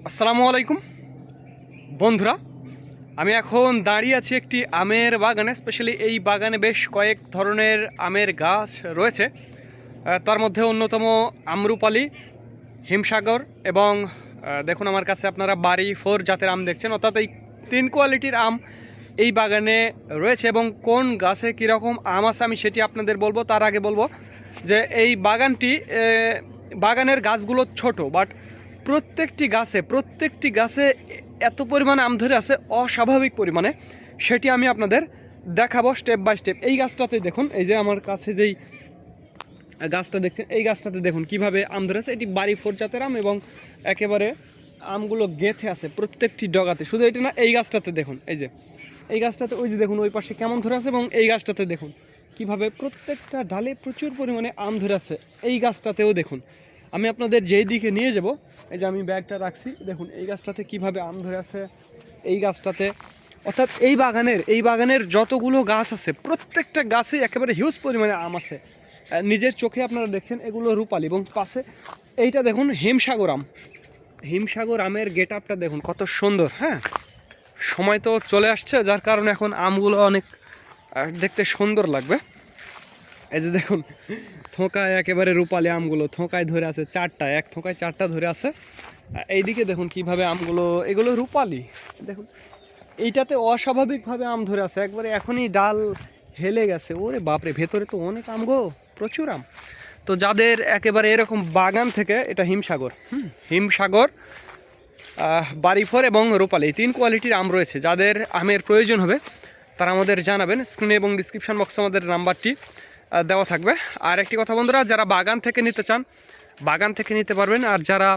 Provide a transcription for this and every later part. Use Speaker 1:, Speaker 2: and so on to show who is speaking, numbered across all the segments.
Speaker 1: আসসালামু আলাইকুম বন্ধুরা, আমি এখন দাঁড়িয়ে আছি একটি আমের বাগানে। স্পেশালি এই বাগানে বেশ কয়েক ধরনের আমের গাছ রয়েছে। তার মধ্যে অন্যতম আম্রপালি, হিমসাগর এবং দেখুন আমার কাছে আপনারা বাড়ি 4 জাতের আম দেখছেন, অর্থাৎ এই 3 কোয়ালিটির আম এই বাগানে রয়েছে। এবং কোন গাছে কীরকম আম আছে আমি সেটি আপনাদের বলবো। তার আগে বলবো যে এই বাগানের গাছগুলো ছোট, বাট প্রত্যেকটি গাছে এত পরিমাণে আম ধরে আছে, অস্বাভাবিক পরিমাণে। সেটি আমি আপনাদের দেখাবো স্টেপ বাই স্টেপ। এই গাছটাতে দেখুন, এই যে আমার কাছে যেই গাছটা দেখছেন, এই গাছটাতে দেখুন কিভাবে আম ধরেছে। এটি বাড়ি 4 জাতের আম এবং একেবারে আমগুলো গেঁথে আছে প্রত্যেকটি ডগাতে। শুধু এটা না, এই গাছটাতে দেখুন, এই যে এই গাছটাতে ওই যে দেখুন ওই পাশে কেমন ধরে আছে, এবং এই গাছটাতে দেখুন কিভাবে প্রত্যেকটা ডালে প্রচুর পরিমাণে আম ধরে আছে। এই গাছটাতেও দেখুন, আমি আপনাদের যেই দিকে নিয়ে যাব, এই যে আমি ব্যাগটা রাখছি, দেখুন এই গাছটাতে কিভাবে আম ধরে আছে, এই গাছটাতে। অর্থাৎ এই বাগানের যতগুলো গাছ আছে প্রত্যেকটা গাছেই একেবারে হিউজ পরিমাণে আম আছে। নিজের চোখে আপনারা দেখছেন এগুলো রূপালি। এবং পাশে এইটা দেখুন হিমসাগর আমের গেট আপটা দেখুন কত সুন্দর। হ্যাঁ, সময় তো চলে আসছে, যার কারণে এখন আমগুলো অনেক দেখতে সুন্দর লাগবে। এই যে দেখুন থোকায় একেবারে রূপালি আমগুলো থোকায় ধরে আছে, এক থোকায় 4টা ধরে আছে। এইদিকে দেখুন কিভাবে আমগুলো, এগুলো রূপালি। দেখুন এইটাতে অস্বাভাবিকভাবে আম ধরে আছে, একবারে এখনই ডাল হেলে গেছে। ওরে বাপরে, ভেতরে তো অনেক আম গো, প্রচুর আম। তো যাদের একেবারে এরকম বাগান থেকে, এটা হিমসাগর বাড়ি 4 এবং রূপালি 3 কোয়ালিটির আম রয়েছে। যাদের আমের প্রয়োজন হবে তারা আমাদের জানাবেন। স্ক্রিনে এবং ডিসক্রিপশন বক্সে আমাদের নাম্বারটি দেওয়া থাকবে। আর একটি কথা বন্ধুরা, যারা বাগান থেকে নিতে চান বাগান থেকে নিতে পারবেন, আর যারা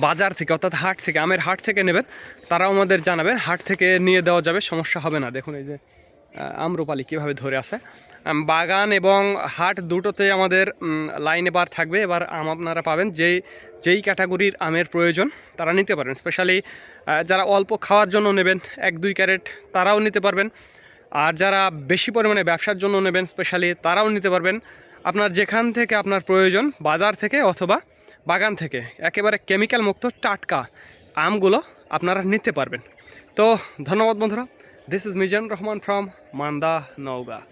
Speaker 1: বাজার থেকে অর্থাৎ হাট থেকে, আমের হাট থেকে নেবেন তারাও আমাদের জানাবেন, হাট থেকে নিয়ে দেওয়া যাবে, সমস্যা হবে না। দেখুন এই যে আম্রপালি কীভাবে ধরে আছে। বাগান এবং হাট দুটোতে আমাদের লাইন এবার থাকবে। এবার আম আপনারা পাবেন যেই ক্যাটাগরির আমের প্রয়োজন তারা নিতে পারেন। স্পেশালি যারা অল্প খাওয়ার জন্য নেবেন 1-2 ক্যারেট তারাও নিতে পারবেন, আর যারা বেশি পরিমাণে ব্যবসার জন্য নেবেন স্পেশালি তারাও নিতে পারবেন। আপনার যেখান থেকে আপনার প্রয়োজন, বাজার থেকে অথবা বাগান থেকে, একেবারে কেমিক্যাল মুক্ত টাটকা আমগুলো আপনারা নিতে পারবেন। তো ধন্যবাদ বন্ধুরা। This is Mizanur Rahman from Manda, Naogaon.